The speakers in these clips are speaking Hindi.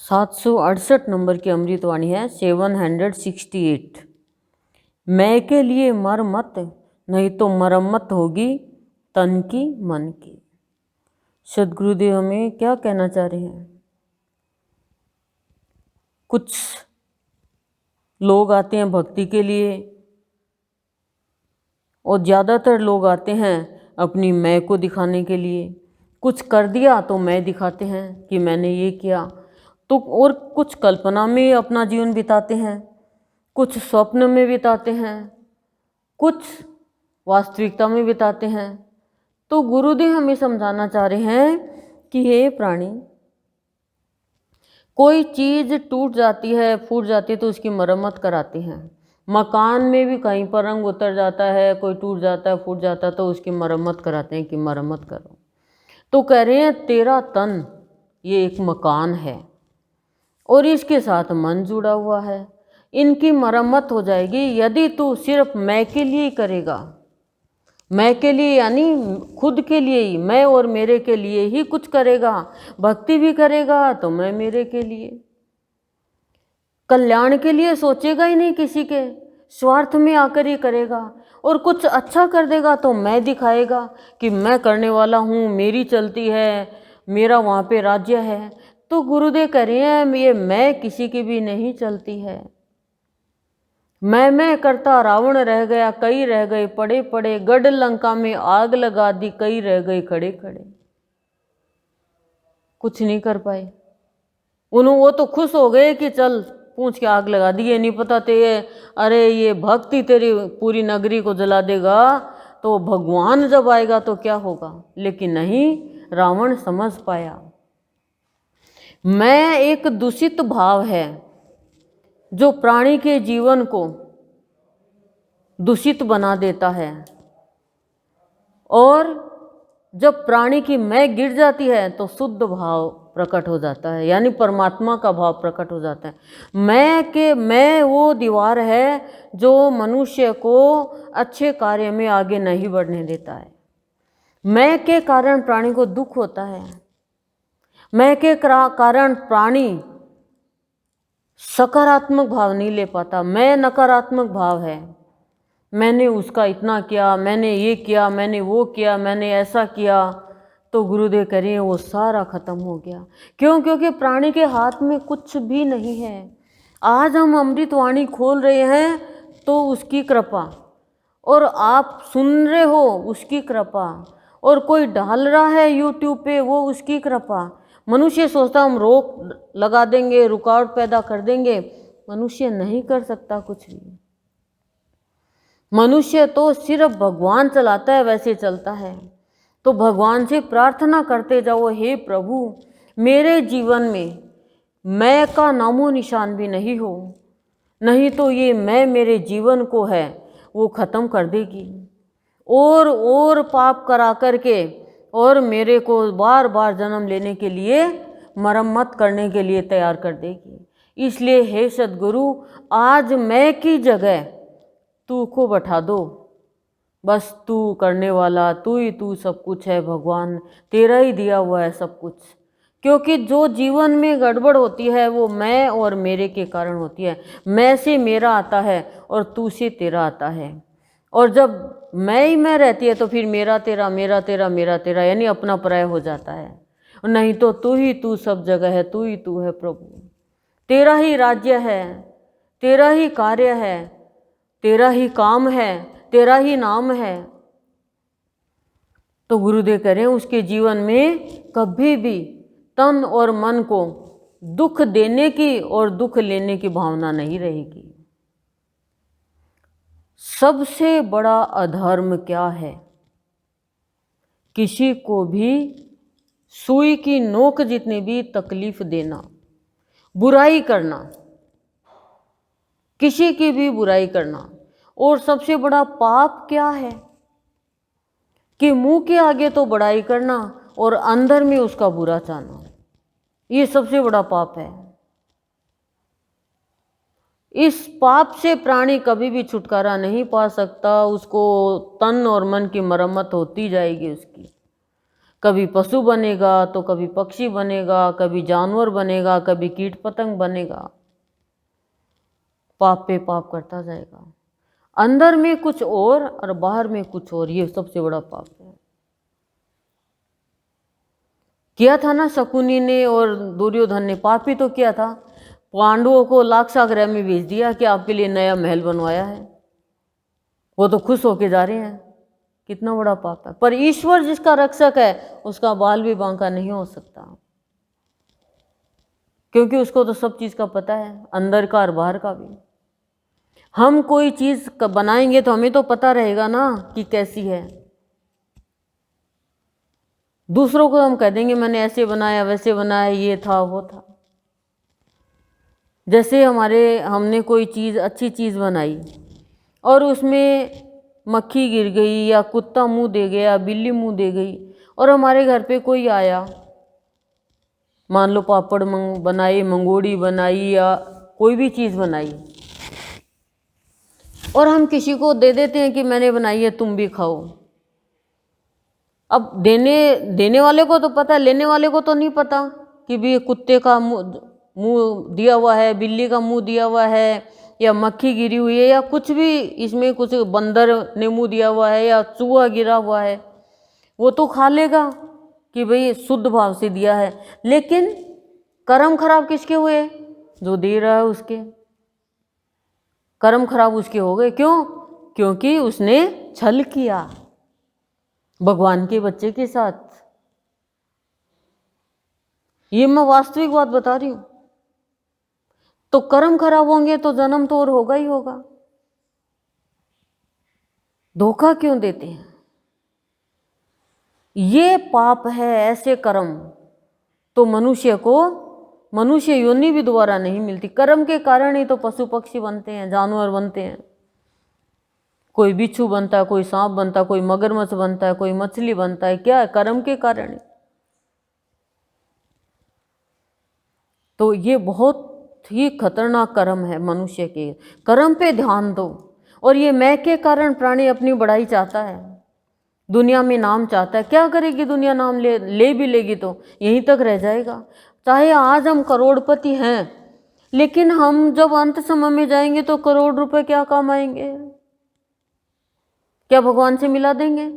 768 नंबर की अमृतवाणी है 768। मैं के लिए मर मत, नहीं तो मरम्मत होगी तन की मन की। सदगुरुदेव हमें क्या कहना चाह रहे हैं? कुछ लोग आते हैं भक्ति के लिए और ज़्यादातर लोग आते हैं अपनी मैं को दिखाने के लिए। कुछ कर दिया तो मैं दिखाते हैं कि मैंने ये किया, तो और कुछ कल्पना में अपना जीवन बिताते हैं, कुछ स्वप्न में बिताते हैं, कुछ वास्तविकता में बिताते हैं। तो गुरुदेव हमें समझाना चाह रहे हैं कि हे प्राणी, कोई चीज़ टूट जाती है, फूट जाती है तो उसकी मरम्मत कराते हैं। मकान में भी कहीं पर रंग उतर जाता है, कोई टूट जाता है, फूट जाता है तो उसकी मरम्मत कराते हैं कि मरम्मत करो। तो कह रहे हैं तेरा तन ये एक मकान है और इसके साथ मन जुड़ा हुआ है, इनकी मरम्मत हो जाएगी यदि तू सिर्फ मैं के लिए ही करेगा। मैं के लिए यानी खुद के लिए ही, मैं और मेरे के लिए ही कुछ करेगा। भक्ति भी करेगा तो मैं मेरे के लिए, कल्याण के लिए सोचेगा ही नहीं किसी के, स्वार्थ में आकर ही करेगा। और कुछ अच्छा कर देगा तो मैं दिखाएगा कि मैं करने वाला हूँ, मेरी चलती है, मेरा वहाँ पे राज्य है। तो गुरुदेव कह रहे हैं ये मैं किसी की भी नहीं चलती है। मैं करता रावण रह गया, कई रह गए पड़े पड़े, गढ़ लंका में आग लगा दी, कई रह गए खड़े खड़े। कुछ नहीं कर पाए। वो तो खुश हो गए कि चल पूछ के आग लगा दी, ये नहीं पता थे अरे ये भक्ति तेरी पूरी नगरी को जला देगा, तो भगवान जब आएगा तो क्या होगा। लेकिन नहीं, रावण समझ पाया मैं एक दूषित भाव है जो प्राणी के जीवन को दूषित बना देता है। और जब प्राणी की मैं गिर जाती है तो शुद्ध भाव प्रकट हो जाता है, यानी परमात्मा का भाव प्रकट हो जाता है। मैं वो दीवार है जो मनुष्य को अच्छे कार्य में आगे नहीं बढ़ने देता है। मैं के कारण प्राणी को दुख होता है। मैं के कारण प्राणी सकारात्मक भाव नहीं ले पाता। मैं नकारात्मक भाव है, मैंने उसका इतना किया, मैंने ये किया, मैंने वो किया, मैंने ऐसा किया। तो गुरुदेव कह रहे हैं वो सारा खत्म हो गया। क्यों? क्योंकि प्राणी के हाथ में कुछ भी नहीं है। आज हम अमृतवाणी खोल रहे हैं तो उसकी कृपा, और आप सुन रहे हो उसकी कृपा, और कोई डाल रहा है यूट्यूब पे वो उसकी कृपा। मनुष्य सोचता हम रोक लगा देंगे, रुकावट पैदा कर देंगे। मनुष्य नहीं कर सकता कुछ भी। मनुष्य तो सिर्फ भगवान चलाता है, वैसे चलता है। तो भगवान से प्रार्थना करते जाओ, हे प्रभु मेरे जीवन में मैं का नामो निशान भी नहीं हो, नहीं तो ये मैं मेरे जीवन को है वो ख़त्म कर देगी और पाप करा करके और मेरे को बार बार जन्म लेने के लिए, मरम्मत करने के लिए तैयार कर देगी। इसलिए हे सद्गुरु, आज मैं की जगह तू को बैठा दो। बस तू करने वाला, तू ही तू सब कुछ है भगवान, तेरा ही दिया हुआ है सब कुछ। क्योंकि जो जीवन में गड़बड़ होती है वो मैं और मेरे के कारण होती है। मैं से मेरा आता है और तू से तेरा आता है। और जब मैं ही मैं रहती है तो फिर मेरा तेरा, मेरा तेरा, मेरा तेरा, यानी अपना पराय हो जाता है। नहीं तो तू ही तू सब जगह है, तू ही तू है प्रभु। तेरा ही राज्य है, तेरा ही कार्य है, तेरा ही काम है, तेरा ही नाम है। तो गुरुदेव कह रहे हैं उसके जीवन में कभी भी तन और मन को दुख देने की और दुख लेने की भावना नहीं रहेगी। सबसे बड़ा अधर्म क्या है? किसी को भी सुई की नोक जितनी भी तकलीफ देना, बुराई करना, किसी की भी बुराई करना। और सबसे बड़ा पाप क्या है कि मुंह के आगे तो बड़ाई करना और अंदर में उसका बुरा चाहना। ये सबसे बड़ा पाप है। इस पाप से प्राणी कभी भी छुटकारा नहीं पा सकता। उसको तन और मन की मरम्मत होती जाएगी उसकी। कभी पशु बनेगा तो कभी पक्षी बनेगा, कभी जानवर बनेगा, कभी कीट पतंग बनेगा। पाप पे पाप करता जाएगा, अंदर में कुछ और बाहर में कुछ और। ये सबसे बड़ा पाप है। किया था ना शकुनी ने और दुर्योधन ने, पाप ही तो किया था। पांडवों को लाक्षागृह में भेज दिया कि आपके लिए नया महल बनवाया है, वो तो खुश होके जा रहे हैं। कितना बड़ा पाप है। पर ईश्वर जिसका रक्षक है उसका बाल भी बांका नहीं हो सकता, क्योंकि उसको तो सब चीज का पता है, अंदर का और बाहर का भी। हम कोई चीज बनाएंगे तो हमें तो पता रहेगा ना कि कैसी है। दूसरों को हम कह देंगे मैंने ऐसे बनाया वैसे बनाया, ये था वो था। जैसे हमने कोई चीज़ अच्छी चीज़ बनाई और उसमें मक्खी गिर गई या कुत्ता मुंह दे गया, बिल्ली मुंह दे गई, और हमारे घर पे कोई आया, मान लो पापड़ बनाए, मंगोड़ी बनाई या कोई भी चीज़ बनाई, और हम किसी को दे देते हैं कि मैंने बनाई है तुम भी खाओ। अब देने वाले को तो पता है, लेने वाले को तो नहीं पता कि भी कुत्ते का मुंह दिया हुआ है, बिल्ली का मुंह दिया हुआ है, या मक्खी गिरी हुई है, या कुछ भी इसमें कुछ बंदर ने मुंह दिया हुआ है या चूहा गिरा हुआ है। वो तो खा लेगा कि भाई शुद्ध भाव से दिया है, लेकिन कर्म खराब किसके हुए? जो दे रहा है उसके कर्म खराब उसके हो गए। क्यों? क्योंकि उसने छल किया भगवान के बच्चे के साथ। ये मैं वास्तविक बात बता रही हूं। तो कर्म खराब होंगे तो जन्म तो और होगा ही होगा। धोखा क्यों देते हैं? ये पाप है ऐसे कर्म, तो मनुष्य योनि भी दोबारा नहीं मिलती। कर्म के कारण ही तो पशु पक्षी बनते हैं, जानवर बनते हैं। कोई बिच्छू बनता है, कोई सांप बनता है, कोई मगरमच्छ बनता है, कोई मछली बनता है। क्या है? कर्म के कारण। तो ये बहुत ही खतरनाक कर्म है मनुष्य के। कर्म पे ध्यान दो। और ये मैं के कारण प्राणी अपनी बढ़ाई चाहता है, दुनिया में नाम चाहता है। क्या करेगी दुनिया? नाम ले भी लेगी तो यहीं तक रह जाएगा। चाहे आज हम करोड़पति हैं, लेकिन हम जब अंत समय में जाएंगे तो करोड़ रुपए क्या काम आएंगे? क्या भगवान से मिला देंगे?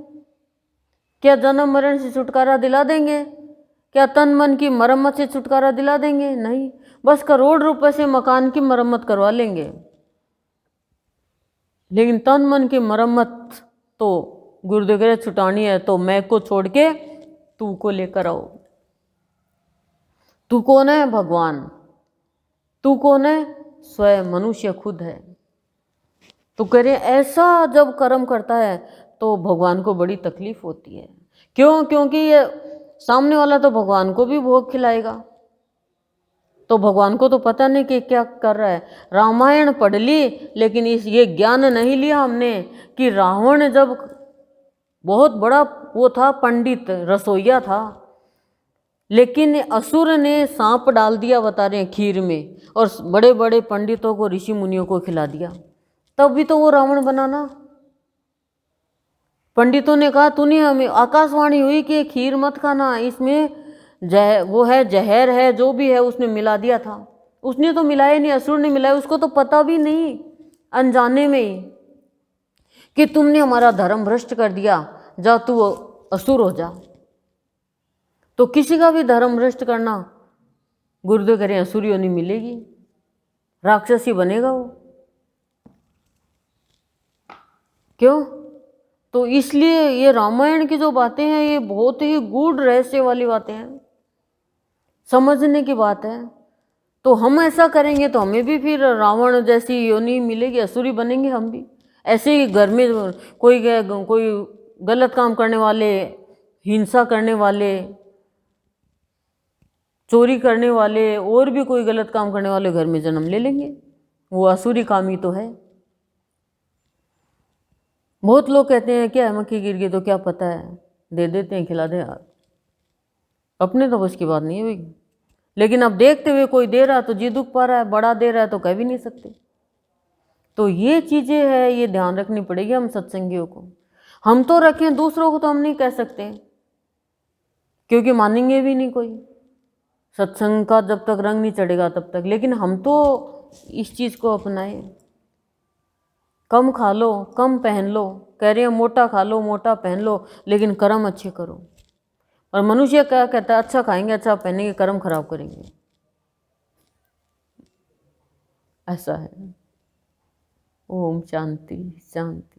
क्या जन्म मरण से छुटकारा दिला देंगे? क्या तन मन की मरम्मत से छुटकारा दिला देंगे? नहीं, बस करोड़ रुपए से मकान की मरम्मत करवा लेंगे, लेकिन तन मन की मरम्मत तो गुरुदेव कह रहे छुटानी है तो मैं को छोड़ के तू को लेकर आओ। तू कौन है? भगवान। तू कौन है? स्वयं मनुष्य खुद है। तो कह रहे ऐसा जब कर्म करता है तो भगवान को बड़ी तकलीफ होती है। क्यों? क्योंकि ये सामने वाला तो भगवान को भी भोग खिलाएगा, तो भगवान को तो पता नहीं कि क्या कर रहा है। रामायण पढ़ ली, लेकिन ये ज्ञान नहीं लिया हमने कि रावण जब बहुत बड़ा वो था, पंडित रसोईया था, लेकिन असुर ने सांप डाल दिया, बता रहे हैं, खीर में, और बड़े बड़े पंडितों को, ऋषि मुनियों को खिला दिया। तब भी तो वो रावण बना ना। पंडितों ने कहा तूने, हमें आकाशवाणी हुई कि खीर मत खाना, इसमें वो है जहर है, जो भी है उसने मिला दिया था। उसने तो मिलाया नहीं, असुर ने मिलाया, उसको तो पता भी नहीं, अनजाने में ही, कि तुमने हमारा धर्म भ्रष्ट कर दिया, जा तू असुर हो जा। तो किसी का भी धर्म भ्रष्ट करना, गुरुदेव करें असुर योनि मिलेगी, राक्षसी बनेगा वो। क्यों? तो इसलिए ये रामायण की जो बातें हैं ये बहुत ही गूढ़ रहस्य वाली बातें हैं, समझने की बात है। तो हम ऐसा करेंगे तो हमें भी फिर रावण जैसी योनि मिलेगी, असुरी बनेंगे हम भी। ऐसे ही घर में कोई गलत काम करने वाले, हिंसा करने वाले, चोरी करने वाले, और भी कोई गलत काम करने वाले घर में जन्म ले लेंगे, वो असुरी काम ही तो है। बहुत लोग कहते हैं क्या मक्खी गिर गई तो क्या पता है, दे देते हैं, खिला दे यार, अपने तो बस की बात नहीं है भाई। लेकिन अब देखते हुए कोई दे रहा है तो जी दुख पा रहा है, बड़ा दे रहा है तो कह भी नहीं सकते। तो ये चीज़ें हैं, ये ध्यान रखनी पड़ेगी हम सत्संगियों को। हम तो रखें, दूसरों को तो हम नहीं कह सकते। क्योंकि मानेंगे भी नहीं कोई। सत्संग का जब तक रंग नहीं चढ़ेगा तब तक। लेकिन हम तो इस चीज़ को अपनाएं, कम खा लो, कम पहन लो, कह रहे हैं मोटा खा लो, मोटा पहन लो, लेकिन कर्म अच्छे करो। और मनुष्य क्या कहता है, अच्छा खाएंगे, अच्छा पहनेंगे, कर्म खराब करेंगे। ऐसा है। ओम शांति शांति।